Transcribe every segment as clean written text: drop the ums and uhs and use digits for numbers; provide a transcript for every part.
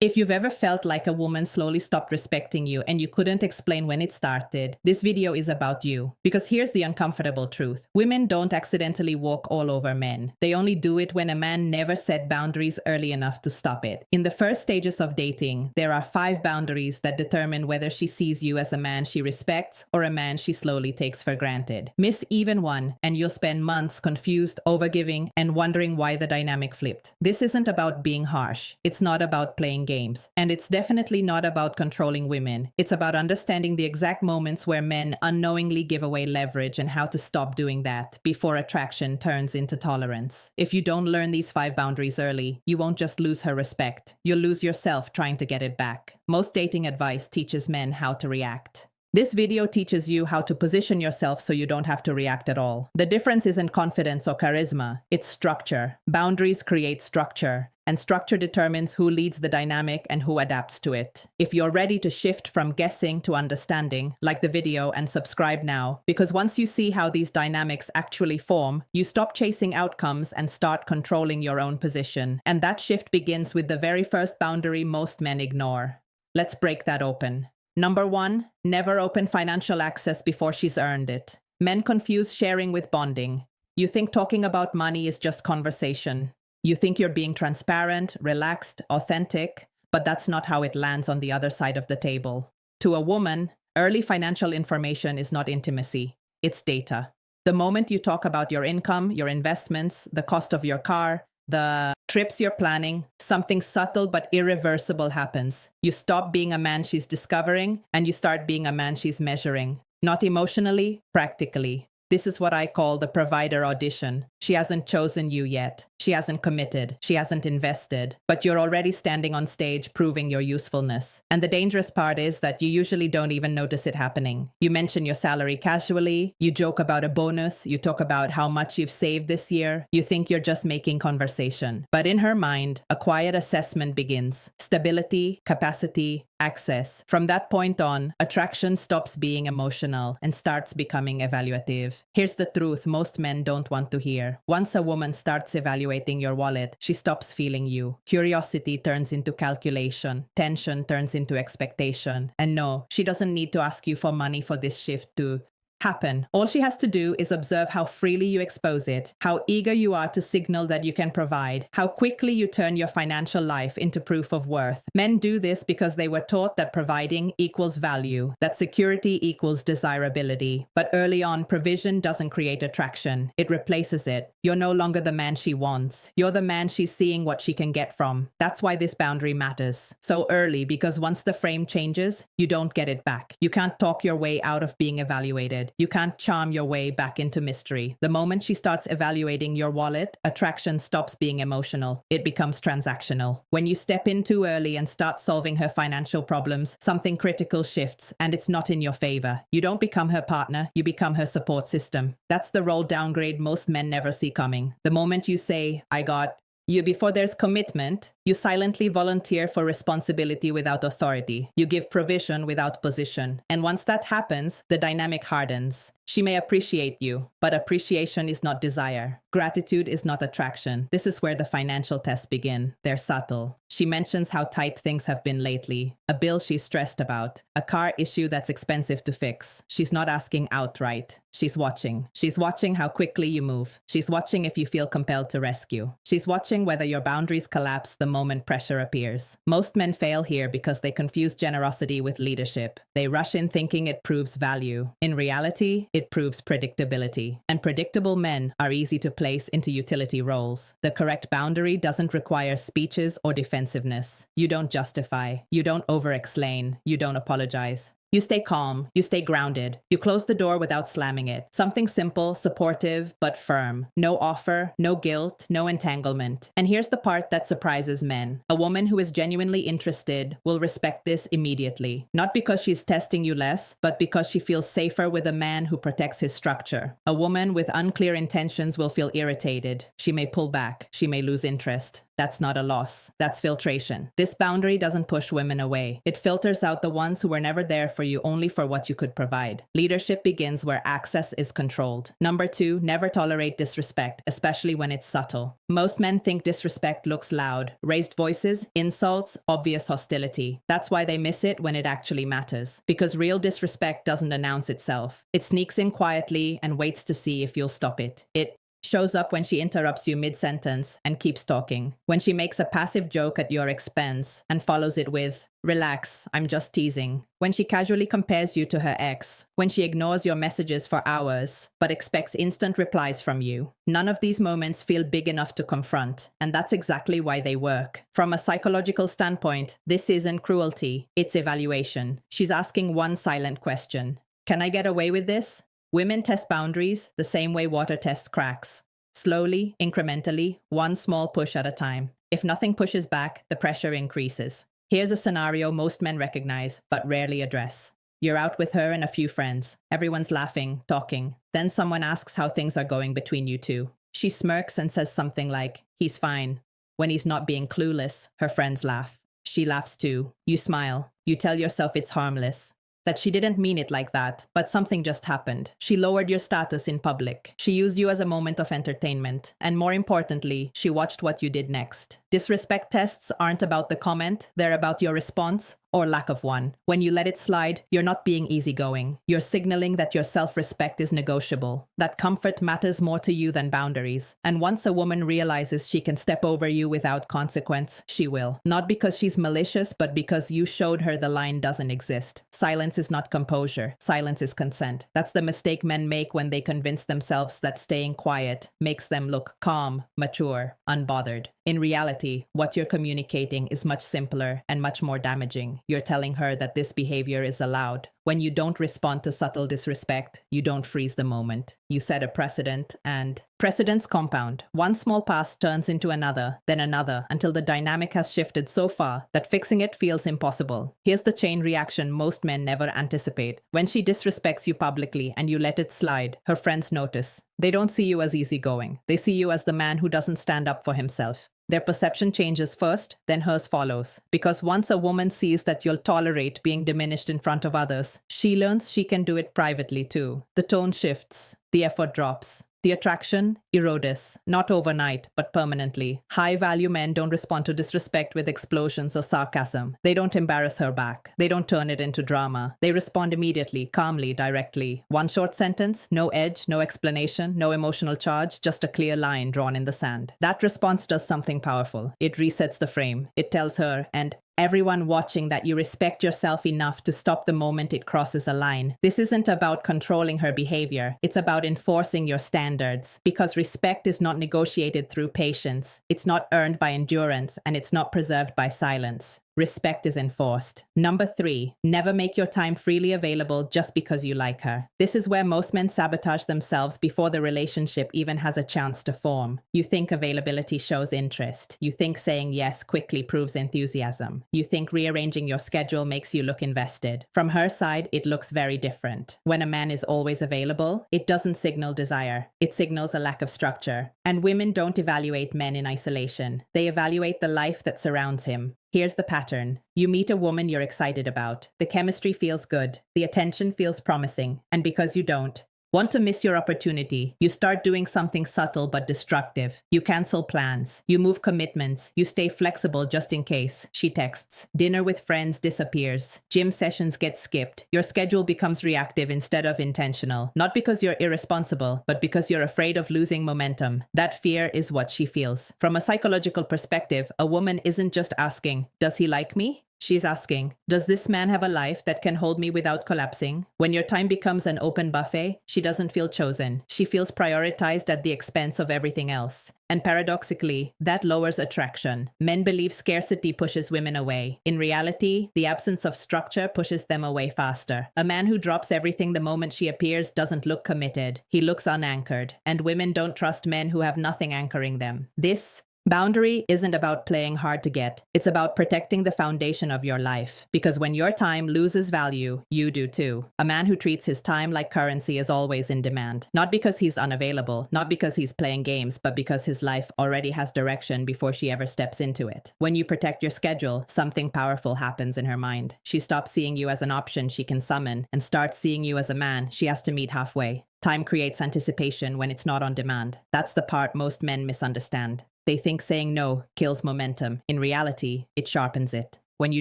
If you've ever felt like a woman slowly stopped respecting you and you couldn't explain when it started, this video is about you. Because here's the uncomfortable truth. Women don't accidentally walk all over men. They only do it when a man never set boundaries early enough to stop it. In the first stages of dating, there are 5 boundaries that determine whether she sees you as a man she respects or a man she slowly takes for granted. Miss even one, and you'll spend months confused, overgiving, and wondering why the dynamic flipped. This isn't about being harsh. It's not about playing games. And it's definitely not about controlling women. It's about understanding the exact moments where men unknowingly give away leverage and how to stop doing that before attraction turns into tolerance. If you don't learn these 5 boundaries early, you won't just lose her respect. You'll lose yourself trying to get it back. Most dating advice teaches men how to react. This video teaches you how to position yourself so you don't have to react at all. The difference isn't confidence or charisma, it's structure. Boundaries create structure, and structure determines who leads the dynamic and who adapts to it. If you're ready to shift from guessing to understanding, like the video and subscribe now, because once you see how these dynamics actually form, you stop chasing outcomes and start controlling your own position. And that shift begins with the very first boundary most men ignore. Let's break that open. Number 1, never open financial access before she's earned it. Men confuse sharing with bonding. You think talking about money is just conversation. You think you're being transparent, relaxed, authentic, but that's not how it lands on the other side of the table. To a woman, early financial information is not intimacy, it's data. The moment you talk about your income, your investments, the cost of your car, the trips you're planning, something subtle but irreversible happens. You stop being a man she's discovering, and you start being a man she's measuring. Not emotionally, practically. This is what I call the provider audition. She hasn't chosen you yet. She hasn't committed. She hasn't invested. But you're already standing on stage proving your usefulness. And the dangerous part is that you usually don't even notice it happening. You mention your salary casually. You joke about a bonus. You talk about how much you've saved this year. You think you're just making conversation. But in her mind, a quiet assessment begins. Stability, capacity, access. From that point on, attraction stops being emotional and starts becoming evaluative. Here's the truth most men don't want to hear. Once a woman starts evaluating your wallet, she stops feeling you. Curiosity turns into calculation. Tension turns into expectation. And no, she doesn't need to ask you for money for this shift to happen. All she has to do is observe how freely you expose it, how eager you are to signal that you can provide, how quickly you turn your financial life into proof of worth. Men do this because they were taught that providing equals value, that security equals desirability. But early on, provision doesn't create attraction. It replaces it. You're no longer the man she wants. You're the man she's seeing what she can get from. That's why this boundary matters so early, because once the frame changes, you don't get it back. You can't talk your way out of being evaluated. You can't charm your way back into mystery. The moment she starts evaluating your wallet, attraction stops being emotional. It becomes transactional. When you step in too early and start solving her financial problems, something critical shifts, and it's not in your favor. You don't become her partner, you become her support system. That's the role downgrade most men never see coming. The moment you say, I got you before there's commitment, you silently volunteer for responsibility without authority. You give provision without position. And once that happens, the dynamic hardens. She may appreciate you, but appreciation is not desire. Gratitude is not attraction. This is where the financial tests begin. They're subtle. She mentions how tight things have been lately, a bill she's stressed about, a car issue that's expensive to fix. She's not asking outright. She's watching. She's watching how quickly you move. She's watching if you feel compelled to rescue. She's watching whether your boundaries collapse the moment pressure appears. Most men fail here because they confuse generosity with leadership. They rush in thinking it proves value. In reality, it proves predictability. And predictable men are easy to place into utility roles. The correct boundary doesn't require speeches or defensiveness. You don't justify. You don't over-explain. You don't apologize. You stay calm, you stay grounded, you close the door without slamming it. Something simple, supportive, but firm. No offer, no guilt, no entanglement. And here's the part that surprises men. A woman who is genuinely interested will respect this immediately. Not because she's testing you less, but because she feels safer with a man who protects his structure. A woman with unclear intentions will feel irritated. She may pull back, she may lose interest. That's not a loss. That's filtration. This boundary doesn't push women away. It filters out the ones who were never there for you only for what you could provide. Leadership begins where access is controlled. Number 2, never tolerate disrespect, especially when it's subtle. Most men think disrespect looks loud. Raised voices, insults, obvious hostility. That's why they miss it when it actually matters. Because real disrespect doesn't announce itself. It sneaks in quietly and waits to see if you'll stop it. It shows up when she interrupts you mid-sentence and keeps talking. When she makes a passive joke at your expense and follows it with, "Relax, I'm just teasing." When she casually compares you to her ex. When she ignores your messages for hours, but expects instant replies from you. None of these moments feel big enough to confront, and that's exactly why they work. From a psychological standpoint, this isn't cruelty, it's evaluation. She's asking one silent question. Can I get away with this? Women test boundaries the same way water tests cracks. Slowly, incrementally, one small push at a time. If nothing pushes back, the pressure increases. Here's a scenario most men recognize, but rarely address. You're out with her and a few friends. Everyone's laughing, talking. Then someone asks how things are going between you two. She smirks and says something like, "He's fine." When he's not being clueless, her friends laugh. She laughs too. You smile. You tell yourself it's harmless. That she didn't mean it like that, but something just happened. She lowered your status in public. She used you as a moment of entertainment. And more importantly, she watched what you did next. Disrespect tests aren't about the comment, they're about your response or lack of one. When you let it slide, you're not being easygoing. You're signaling that your self-respect is negotiable, that comfort matters more to you than boundaries. And once a woman realizes she can step over you without consequence, she will. Not because she's malicious, but because you showed her the line doesn't exist. Silence is not composure. Silence is consent. That's the mistake men make when they convince themselves that staying quiet makes them look calm, mature, unbothered. In reality, what you're communicating is much simpler and much more damaging. You're telling her that this behavior is allowed. When you don't respond to subtle disrespect, you don't freeze the moment. You set a precedent, and precedents compound. One small pass turns into another, then another, until the dynamic has shifted so far that fixing it feels impossible. Here's the chain reaction most men never anticipate. When she disrespects you publicly and you let it slide, her friends notice. They don't see you as easygoing. They see you as the man who doesn't stand up for himself. Their perception changes first, then hers follows. Because once a woman sees that you'll tolerate being diminished in front of others, she learns she can do it privately too. The tone shifts, the effort drops. The attraction erodes, not overnight, but permanently. High-value men don't respond to disrespect with explosions or sarcasm. They don't embarrass her back. They don't turn it into drama. They respond immediately, calmly, directly. One short sentence, no edge, no explanation, no emotional charge, just a clear line drawn in the sand. That response does something powerful. It resets the frame. It tells her, and everyone watching, that you respect yourself enough to stop the moment it crosses a line. This isn't about controlling her behavior. It's about enforcing your standards. Because respect is not negotiated through patience. It's not earned by endurance, and it's not preserved by silence. Respect is enforced. Number 3, never make your time freely available just because you like her. This is where most men sabotage themselves before the relationship even has a chance to form. You think availability shows interest. You think saying yes quickly proves enthusiasm. You think rearranging your schedule makes you look invested. From her side, it looks very different. When a man is always available, it doesn't signal desire. It signals a lack of structure. And women don't evaluate men in isolation. They evaluate the life that surrounds him. Here's the pattern. You meet a woman you're excited about. The chemistry feels good. The attention feels promising. And because you don't want to miss your opportunity, you start doing something subtle but destructive. You cancel plans. You move commitments. You stay flexible just in case. She texts. Dinner with friends disappears. Gym sessions get skipped. Your schedule becomes reactive instead of intentional. Not because you're irresponsible, but because you're afraid of losing momentum. That fear is what she feels. From a psychological perspective, a woman isn't just asking, "Does he like me?" She's asking, "Does this man have a life that can hold me without collapsing?" When your time becomes an open buffet, she doesn't feel chosen. She feels prioritized at the expense of everything else. And paradoxically, that lowers attraction. Men believe scarcity pushes women away. In reality, the absence of structure pushes them away faster. A man who drops everything the moment she appears doesn't look committed. He looks unanchored. And women don't trust men who have nothing anchoring them. This Boundary isn't about playing hard to get. It's about protecting the foundation of your life. Because when your time loses value, you do too. A man who treats his time like currency is always in demand. Not because he's unavailable, not because he's playing games, but because his life already has direction before she ever steps into it. When you protect your schedule, something powerful happens in her mind. She stops seeing you as an option she can summon and starts seeing you as a man she has to meet halfway. Time creates anticipation when it's not on demand. That's the part most men misunderstand. They think saying no kills momentum. In reality, it sharpens it. When you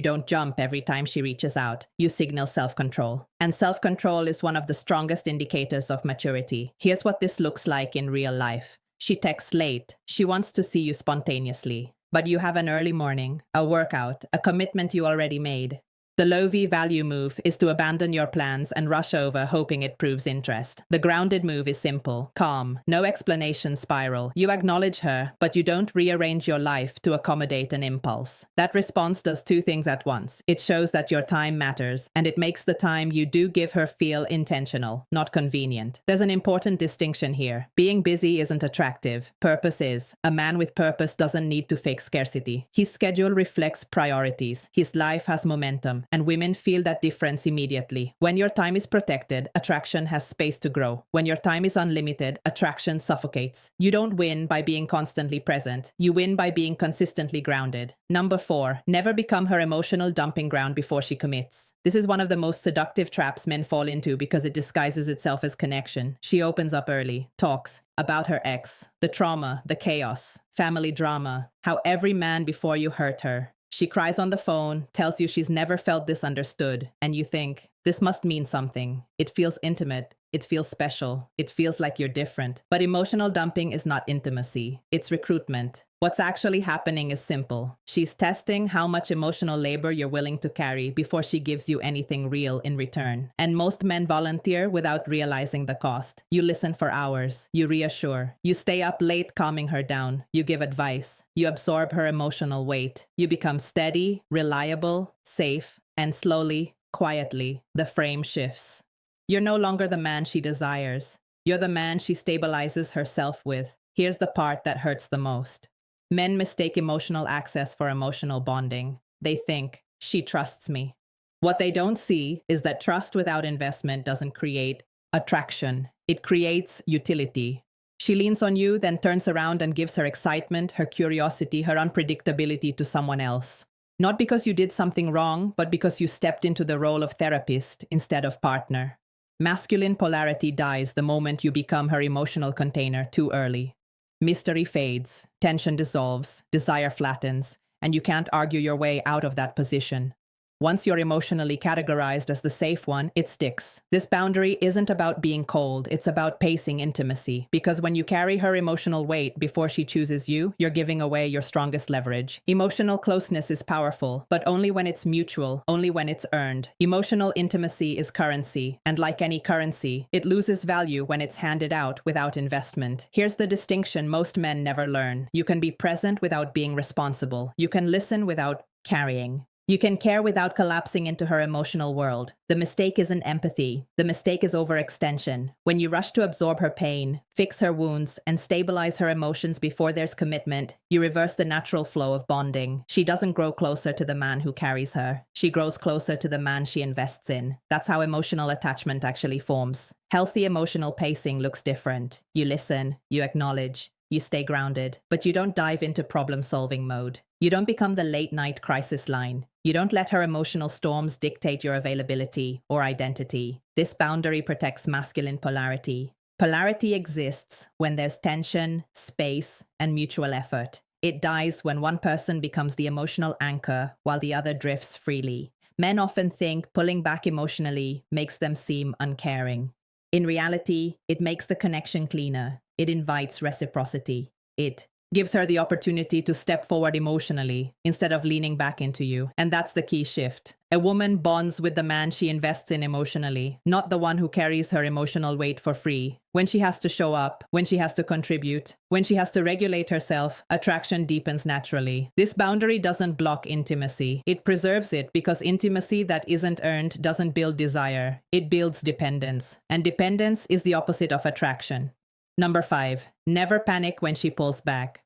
don't jump every time she reaches out, you signal self-control. And self-control is one of the strongest indicators of maturity. Here's what this looks like in real life. She texts late. She wants to see you spontaneously. But you have an early morning, a workout, a commitment you already made. The low-V value move is to abandon your plans and rush over hoping it proves interest. The grounded move is simple, calm, no explanation spiral. You acknowledge her, but you don't rearrange your life to accommodate an impulse. That response does two things at once. It shows that your time matters, and it makes the time you do give her feel intentional, not convenient. There's an important distinction here. Being busy isn't attractive. Purpose is. A man with purpose doesn't need to fake scarcity. His schedule reflects priorities. His life has momentum. And women feel that difference immediately. When your time is protected, attraction has space to grow. When your time is unlimited, attraction suffocates. You don't win by being constantly present. You win by being consistently grounded. Number 4, never become her emotional dumping ground before she commits. This is one of the most seductive traps men fall into because it disguises itself as connection. She opens up early, talks about her ex, the trauma, the chaos, family drama, how every man before you hurt her. She cries on the phone, tells you she's never felt this understood, and you think, this must mean something. It feels intimate. It feels special. It feels like you're different. But emotional dumping is not intimacy. It's recruitment. What's actually happening is simple. She's testing how much emotional labor you're willing to carry before she gives you anything real in return. And most men volunteer without realizing the cost. You listen for hours. You reassure. You stay up late calming her down. You give advice. You absorb her emotional weight. You become steady, reliable, safe, and slowly, quietly, the frame shifts. You're no longer the man she desires. You're the man she stabilizes herself with. Here's the part that hurts the most. Men mistake emotional access for emotional bonding. They think, she trusts me. What they don't see is that trust without investment doesn't create attraction. It creates utility. She leans on you, then turns around and gives her excitement, her curiosity, her unpredictability to someone else. Not because you did something wrong, but because you stepped into the role of therapist instead of partner. Masculine polarity dies the moment you become her emotional container too early. Mystery fades, tension dissolves, desire flattens, and you can't argue your way out of that position. Once you're emotionally categorized as the safe one, it sticks. This boundary isn't about being cold, it's about pacing intimacy. Because when you carry her emotional weight before she chooses you, you're giving away your strongest leverage. Emotional closeness is powerful, but only when it's mutual, only when it's earned. Emotional intimacy is currency, and like any currency, it loses value when it's handed out without investment. Here's the distinction most men never learn. You can be present without being responsible. You can listen without carrying. You can care without collapsing into her emotional world. The mistake isn't empathy. The mistake is overextension. When you rush to absorb her pain, fix her wounds, and stabilize her emotions before there's commitment, you reverse the natural flow of bonding. She doesn't grow closer to the man who carries her. She grows closer to the man she invests in. That's how emotional attachment actually forms. Healthy emotional pacing looks different. You listen, you acknowledge, you stay grounded, but you don't dive into problem-solving mode. You don't become the late-night crisis line. You don't let her emotional storms dictate your availability or identity. This boundary protects masculine polarity. Polarity exists when there's tension, space, and mutual effort. It dies when one person becomes the emotional anchor while the other drifts freely. Men often think pulling back emotionally makes them seem uncaring. In reality, it makes the connection cleaner. It invites reciprocity. It gives her the opportunity to step forward emotionally instead of leaning back into you. And that's the key shift. A woman bonds with the man she invests in emotionally, not the one who carries her emotional weight for free. When she has to show up, when she has to contribute, when she has to regulate herself, attraction deepens naturally. This boundary doesn't block intimacy. It preserves it because intimacy that isn't earned doesn't build desire. It builds dependence. And dependence is the opposite of attraction. Number 5, never panic when she pulls back.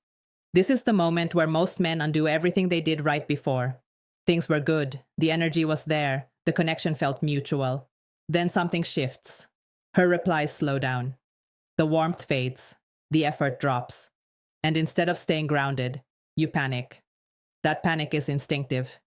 This is the moment where most men undo everything they did right before. Things were good, the energy was there, the connection felt mutual. Then something shifts. Her replies slow down. The warmth fades, the effort drops. And instead of staying grounded, you panic. That panic is instinctive.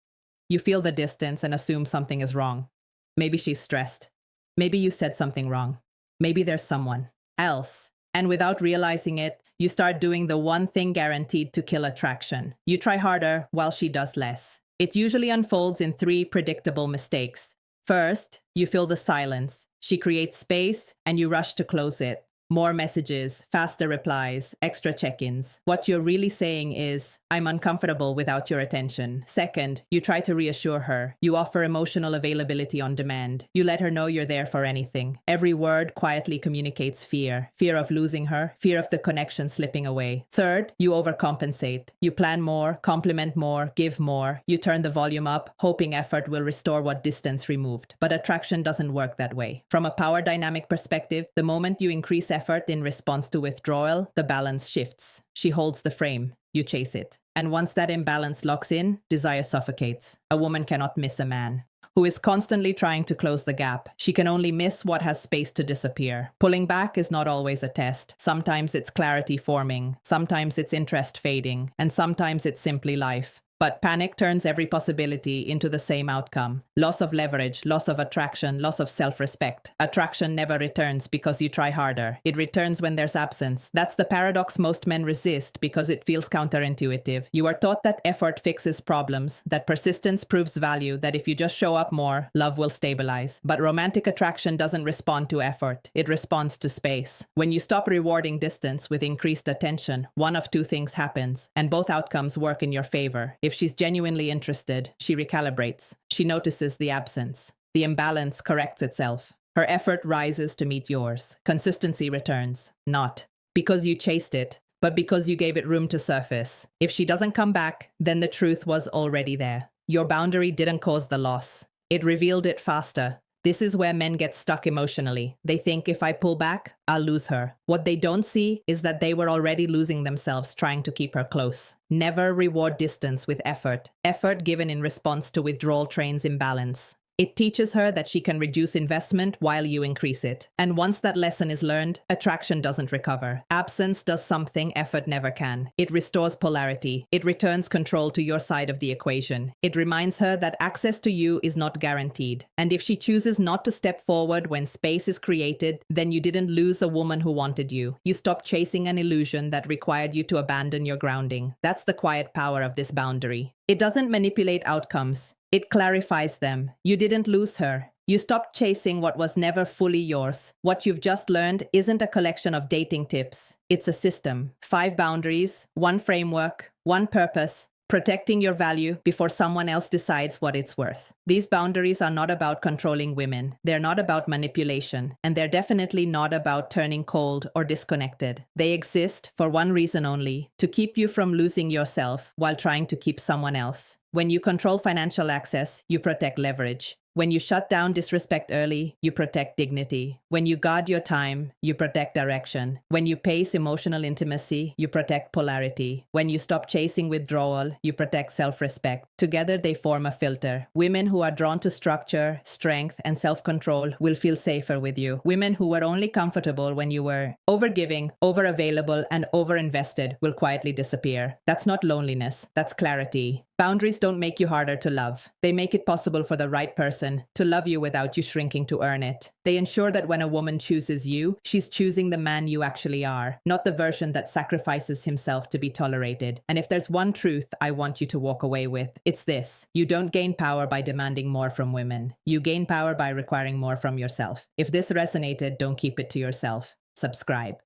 You feel the distance and assume something is wrong. Maybe she's stressed. Maybe you said something wrong. Maybe there's someone else. And without realizing it, you start doing the one thing guaranteed to kill attraction. You try harder while she does less. It usually unfolds in three predictable mistakes. First, you fill the silence. She creates space and you rush to close it. More messages, faster replies, extra check-ins. What you're really saying is, I'm uncomfortable without your attention. Second, you try to reassure her. You offer emotional availability on demand. You let her know you're there for anything. Every word quietly communicates fear. Fear of losing her, fear of the connection slipping away. Third, you overcompensate. You plan more, compliment more, give more. You turn the volume up, hoping effort will restore what distance removed. But attraction doesn't work that way. From a power dynamic perspective, the moment you increase effort in response to withdrawal, the balance shifts. She holds the frame. You chase it. And once that imbalance locks in, desire suffocates. A woman cannot miss a man who is constantly trying to close the gap. She can only miss what has space to disappear. Pulling back is not always a test. Sometimes it's clarity forming, sometimes it's interest fading, and sometimes it's simply life. But panic turns every possibility into the same outcome. Loss of leverage, loss of attraction, loss of self-respect. Attraction never returns because you try harder. It returns when there's absence. That's the paradox most men resist because it feels counterintuitive. You are taught that effort fixes problems, that persistence proves value, that if you just show up more, love will stabilize. But romantic attraction doesn't respond to effort. It responds to space. When you stop rewarding distance with increased attention, one of two things happens, and both outcomes work in your favor. If she's genuinely interested, she recalibrates. She notices the absence. The imbalance corrects itself. Her effort rises to meet yours. Consistency returns. Not because you chased it, but because you gave it room to surface. If she doesn't come back, then the truth was already there. Your boundary didn't cause the loss. It revealed it faster. This is where men get stuck emotionally. They think if I pull back, I'll lose her. What they don't see is that they were already losing themselves trying to keep her close. Never reward distance with effort. Effort given in response to withdrawal trains imbalance. It teaches her that she can reduce investment while you increase it. And once that lesson is learned, attraction doesn't recover. Absence does something effort never can. It restores polarity. It returns control to your side of the equation. It reminds her that access to you is not guaranteed. And if she chooses not to step forward when space is created, then you didn't lose a woman who wanted you. You stopped chasing an illusion that required you to abandon your grounding. That's the quiet power of this boundary. It doesn't manipulate outcomes. It clarifies them. You didn't lose her. You stopped chasing what was never fully yours. What you've just learned isn't a collection of dating tips. It's a system. 5 boundaries, 1 framework, 1 purpose, protecting your value before someone else decides what it's worth. These boundaries are not about controlling women. They're not about manipulation. And they're definitely not about turning cold or disconnected. They exist for one reason only, to keep you from losing yourself while trying to keep someone else. When you control financial access, you protect leverage. When you shut down disrespect early, you protect dignity. When you guard your time, you protect direction. When you pace emotional intimacy, you protect polarity. When you stop chasing withdrawal, you protect self-respect. Together they form a filter. Women who are drawn to structure, strength, and self-control will feel safer with you. Women who were only comfortable when you were overgiving, over-available, and over-invested will quietly disappear. That's not loneliness, that's clarity. Boundaries don't make you harder to love. They make it possible for the right person to love you without you shrinking to earn it. They ensure that when a woman chooses you, she's choosing the man you actually are, not the version that sacrifices himself to be tolerated. And if there's one truth I want you to walk away with, it's this. You don't gain power by demanding more from women. You gain power by requiring more from yourself. If this resonated, don't keep it to yourself. Subscribe.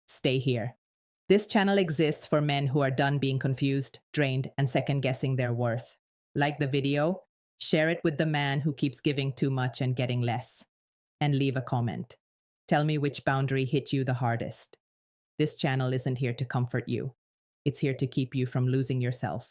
Stay here. This channel exists for men who are done being confused, drained, and second-guessing their worth. Like the video, share it with the man who keeps giving too much and getting less. And leave a comment. Tell me which boundary hit you the hardest. This channel isn't here to comfort you. It's here to keep you from losing yourself.